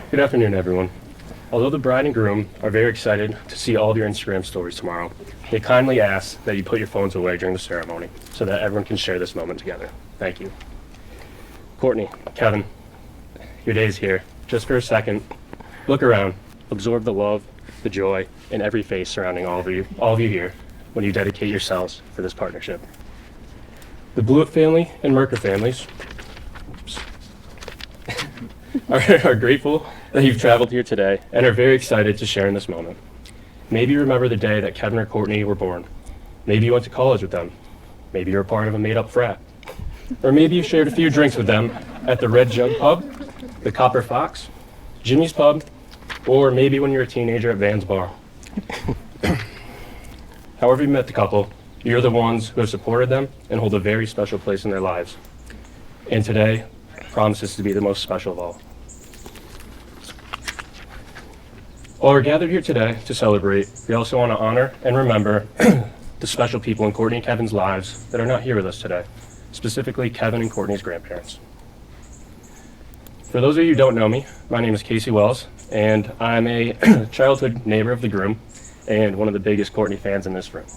Good afternoon, everyone. Although the bride and groom are very excited to see all of your Instagram stories tomorrow, they kindly ask that you put your phones away during the ceremony so that everyone can share this moment together. Thank you. Courtney, Kevin, your day is here. Just for a second, look around, absorb the love, the joy, and every face surrounding all of you here when you dedicate yourselves for this partnership. The Blewett family and Merker families are grateful that you've traveled here today and are very excited to share in this moment. Maybe you remember the day that Kevin or Courtney were born. Maybe you went to college with them. Maybe you're a part of a made-up frat. Or maybe you shared a few drinks with them at the Red Jug Pub, the Copper Fox, Jimmy's Pub, or maybe when you were a teenager at Van's Bar. However you met the couple, you're the ones who have supported them and hold a very special place in their lives. And today promises to be the most special of all. While we're gathered here today to celebrate, we also want to honor and remember the special people in Courtney and Kevin's lives that are not here with us today, specifically Kevin and Courtney's grandparents. For those of you who don't know me, my name is Casey Wells, and I'm a childhood neighbor of the groom and one of the biggest Courtney fans in this room.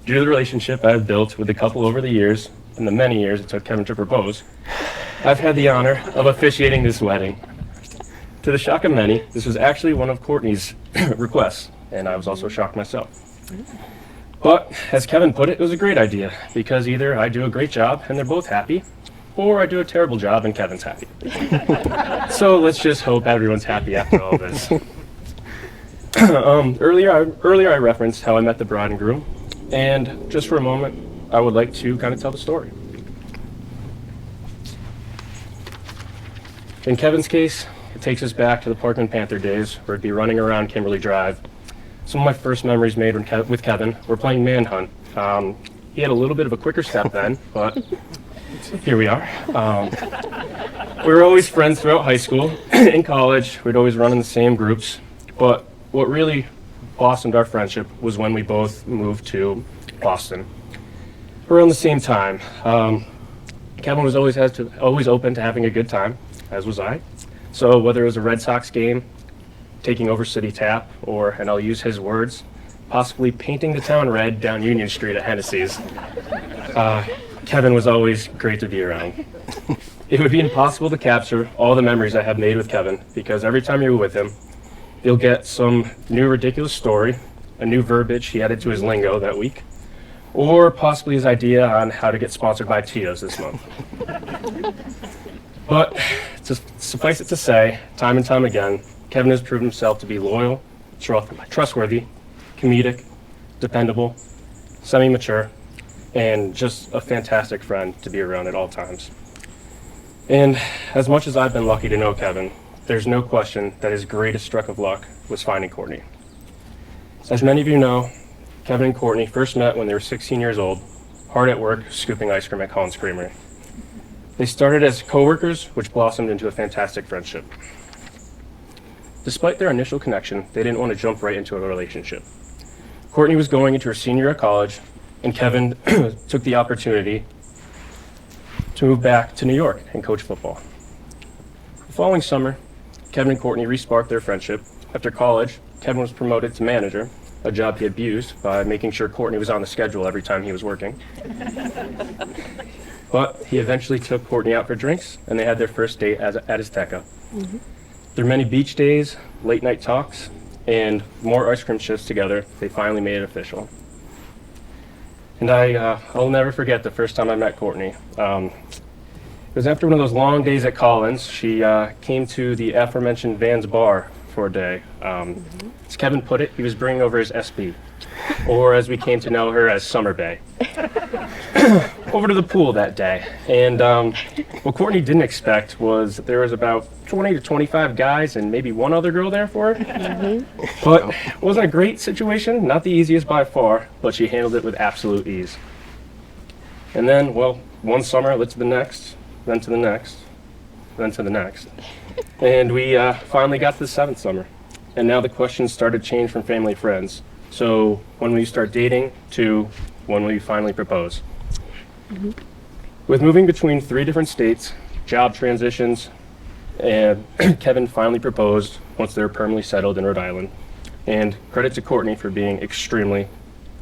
Due to the relationship I've built with the couple over the years, and the many years it took Kevin to propose, I've had the honor of officiating this wedding. To the shock of many, this was actually one of Courtney's requests, and I was also shocked myself. But as Kevin put it was a great idea, because either I do a great job and they're both happy, or I do a terrible job and Kevin's happy. So let's just hope everyone's happy after all this. Earlier I referenced how I met the bride and groom, and just for a moment, I would like to kind of tell the story. In Kevin's case, it takes us back to the Parkland Panther days, where I'd be running around Kimberly Drive. Some of my first memories made with Kevin were playing Manhunt. He had a little bit of a quicker step then, but here we are. We were always friends throughout high school. In college, we'd always run in the same groups, but what really blossomed our friendship was when we both moved to Boston around the same time. Kevin was always open to having a good time, as was I. So whether it was a Red Sox game, taking over City Tap, or, and I'll use his words, possibly painting the town red down Union Street at Hennessy's, Kevin was always great to be around. It would be impossible to capture all the memories I have made with Kevin, because every time you're with him, you'll get some new ridiculous story, a new verbiage he added to his lingo that week, or possibly his idea on how to get sponsored by Tito's this month. But to suffice it to say, time and time again, Kevin has proven himself to be loyal, trustworthy, comedic, dependable, semi-mature, and just a fantastic friend to be around at all times. And as much as I've been lucky to know Kevin, there's no question that his greatest stroke of luck was finding Courtney. As many of you know, Kevin and Courtney first met when they were 16 years old, hard at work scooping ice cream at Collins Creamery. They started as co-workers, which blossomed into a fantastic friendship. Despite their initial connection, they didn't want to jump right into a relationship. Courtney was going into her senior year of college, and Kevin took the opportunity to move back to New York and coach football. The following summer, Kevin and Courtney re-sparked their friendship. After college, Kevin was promoted to manager, a job he abused by making sure Courtney was on the schedule every time he was working. But he eventually took Courtney out for drinks, and they had their first date at his Teca. Through many beach days, late night talks, and more ice cream shifts together, they finally made it official. And I'll never forget the first time I met Courtney. It was after one of those long days at Collins. She came to the aforementioned Van's Bar for a day. As Kevin put it, he was bringing over his SB, or as we came to know her as Summer Bay, over to the pool that day. And what Courtney didn't expect was that there was about 20 to 25 guys and maybe one other girl there for her. But it wasn't a great situation, not the easiest by far, but she handled it with absolute ease. And then, well, one summer led to the next, then to the next, then to the next. And we finally got to the 7th summer. And now the questions started to change from family and friends. So when will you start dating to when will you finally propose? With moving between 3 different states, job transitions, And Kevin finally proposed once they were permanently settled in Rhode Island. And credit to Courtney for being extremely,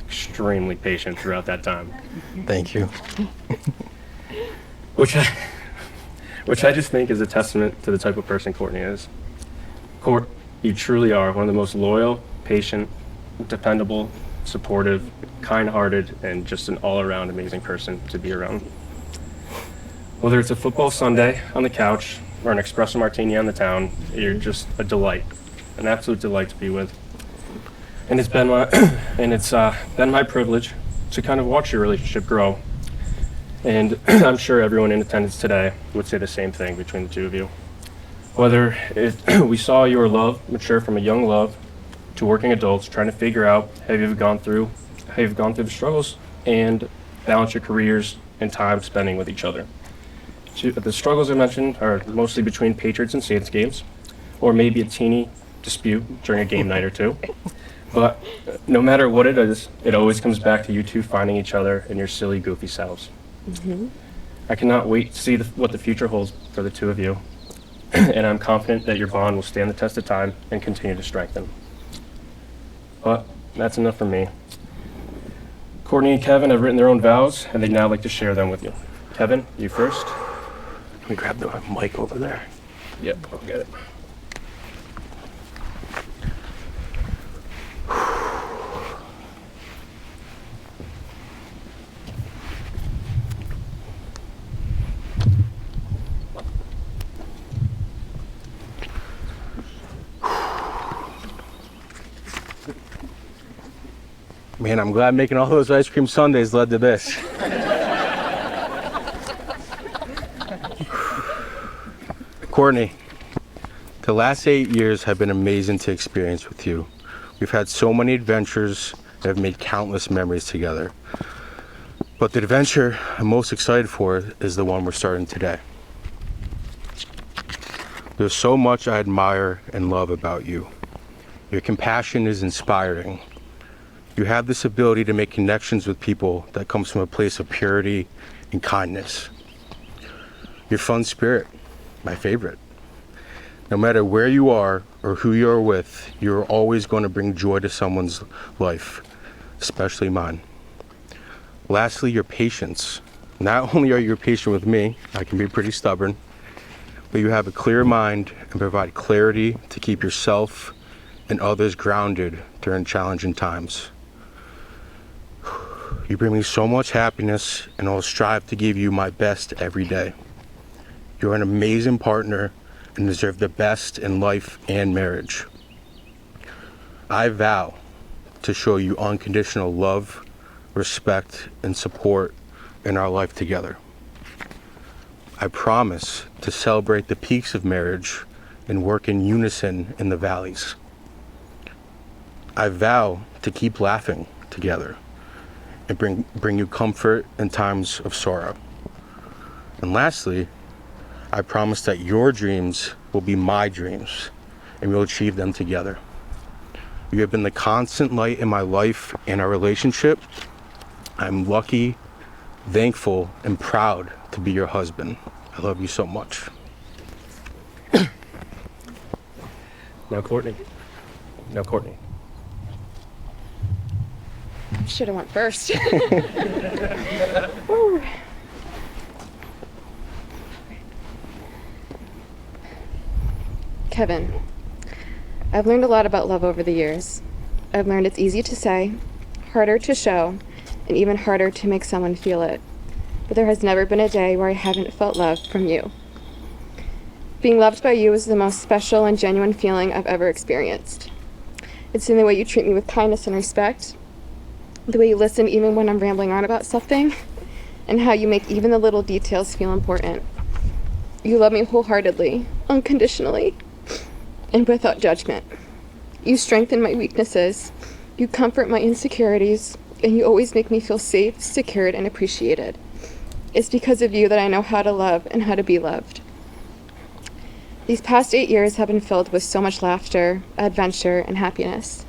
extremely patient throughout that time. Thank you. Which I just think is a testament to the type of person Courtney is. Court, you truly are one of the most loyal, patient, dependable, supportive, kind-hearted, and just an all-around amazing person to be around. Whether it's a football Sunday on the couch or an espresso martini on the town, you're just a delight, an absolute delight to be with. And it's been my privilege to kind of watch your relationship grow. And I'm sure everyone in attendance today would say the same thing between the two of you. Whether we saw your love mature from a young love to working adults trying to figure out how you've gone through the struggles and balance your careers and time spending with each other. The struggles I mentioned are mostly between Patriots and Saints games, or maybe a teeny dispute during a game night or two. But no matter what it is, it always comes back to you two finding each other and your silly, goofy selves. Mm-hmm. I cannot wait to see what the future holds for the two of you, and I'm confident that your bond will stand the test of time and continue to strengthen. But that's enough for me. Courtney and Kevin have written their own vows, and they'd now like to share them with you. Kevin, you first. Can we grab the mic over there? Yep, I'll get it. Man, I'm glad making all those ice cream sundaes led to this. Courtney, the last 8 years have been amazing to experience with you. We've had so many adventures and have made countless memories together. But the adventure I'm most excited for is the one we're starting today. There's so much I admire and love about you. Your compassion is inspiring. You have this ability to make connections with people that comes from a place of purity and kindness. Your fun spirit, my favorite. No matter where you are or who you're with, you're always going to bring joy to someone's life, especially mine. Lastly, your patience. Not only are you patient with me, I can be pretty stubborn, but you have a clear mind and provide clarity to keep yourself and others grounded during challenging times. You bring me so much happiness, and I'll strive to give you my best every day. You're an amazing partner and deserve the best in life and marriage. I vow to show you unconditional love, respect, and support in our life together. I promise to celebrate the peaks of marriage and work in unison in the valleys. I vow to keep laughing together and bring you comfort in times of sorrow. And lastly, I promise that your dreams will be my dreams and we'll achieve them together. You have been the constant light in my life and our relationship. I'm lucky, thankful, and proud to be your husband. I love you so much. Now Courtney. Should have went first. Kevin, I've learned a lot about love over the years. I've learned it's easy to say, harder to show, and even harder to make someone feel it. But there has never been a day where I haven't felt love from you. Being loved by you is the most special and genuine feeling I've ever experienced. It's in the way you treat me with kindness and respect, the way you listen even when I'm rambling on about something, and how you make even the little details feel important. You love me wholeheartedly, unconditionally, and without judgment. You strengthen my weaknesses, you comfort my insecurities, and you always make me feel safe, secured, and appreciated. It's because of you that I know how to love and how to be loved. These past 8 years have been filled with so much laughter, adventure, and happiness.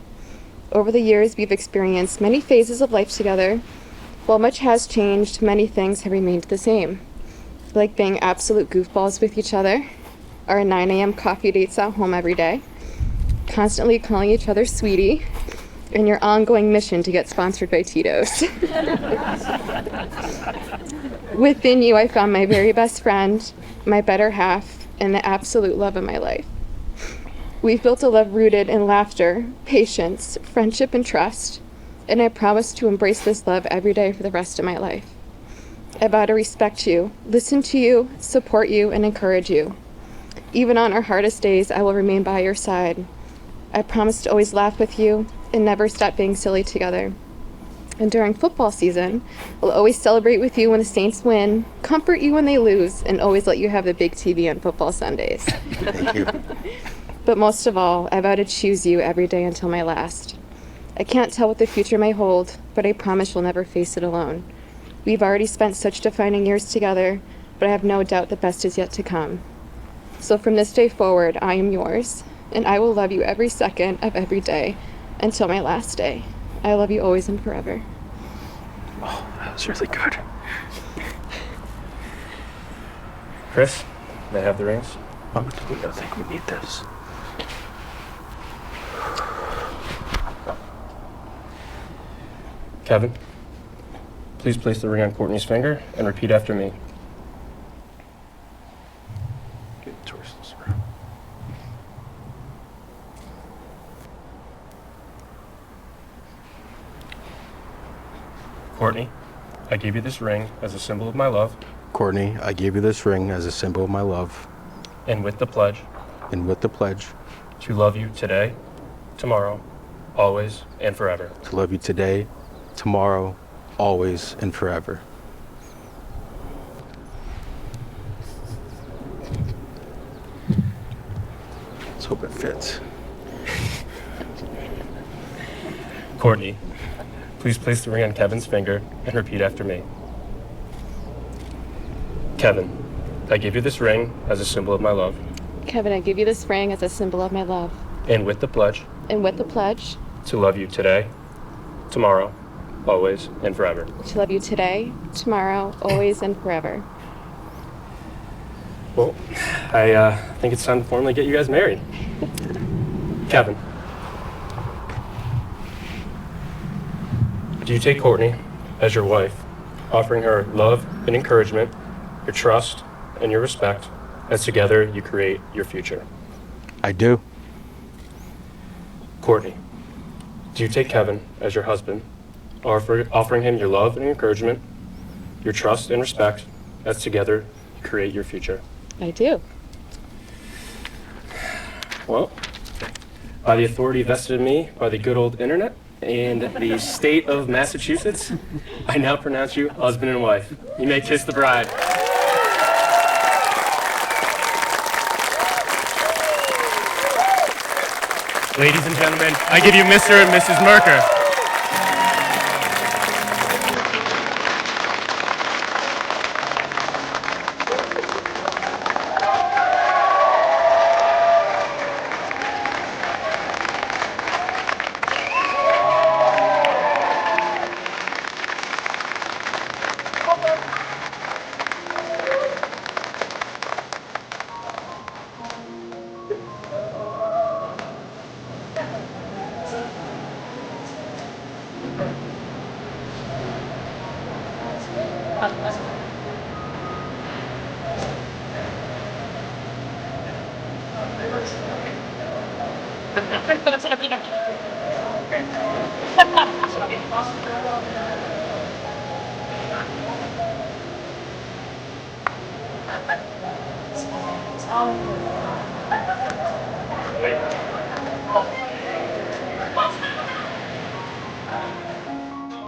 Over the years, we've experienced many phases of life together. While much has changed, many things have remained the same, like being absolute goofballs with each other, our 9 a.m. coffee dates at home every day, constantly calling each other sweetie, and your ongoing mission to get sponsored by Tito's. Within you, I found my very best friend, my better half, and the absolute love of my life. We've built a love rooted in laughter, patience, friendship, and trust, and I promise to embrace this love every day for the rest of my life. I vow to respect you, listen to you, support you, and encourage you. Even on our hardest days, I will remain by your side. I promise to always laugh with you and never stop being silly together. And during football season, I'll always celebrate with you when the Saints win, comfort you when they lose, and always let you have the big TV on football Sundays. Thank you. But most of all, I vow to choose you every day until my last. I can't tell what the future may hold, but I promise you'll never face it alone. We've already spent such defining years together, but I have no doubt the best is yet to come. So from this day forward, I am yours, and I will love you every second of every day until my last day. I love you always and forever. Oh, that was really good. Chris, they have the rings. I think we need this. Kevin, please place the ring on Courtney's finger and repeat after me. Get towards this room. Courtney, I give you this ring as a symbol of my love, Courtney, I give you this ring as a symbol of my love, and with the pledge and with the pledge to love you today, tomorrow, always, and forever. to love you today, tomorrow, always, and forever. Let's hope it fits. Courtney, please place the ring on Kevin's finger and repeat after me. Kevin, I give you this ring as a symbol of my love, Kevin, I give you this ring as a symbol of my love, and with the pledge and with the pledge to love you today, tomorrow, always, and forever. to love you today, tomorrow, always, and forever. Well, I think it's time to formally get you guys married. Kevin, do you take Courtney as your wife, offering her love and encouragement, your trust and your respect, as together you create your future? I do. Courtney, do you take Kevin as your husband, offering him your love and encouragement, your trust and respect, as together you create your future? I do. Well, by the authority vested in me by the good old internet and the state of Massachusetts, I now pronounce you husband and wife. You may kiss the bride. Ladies and gentlemen, I give you Mr. and Mrs. Merker.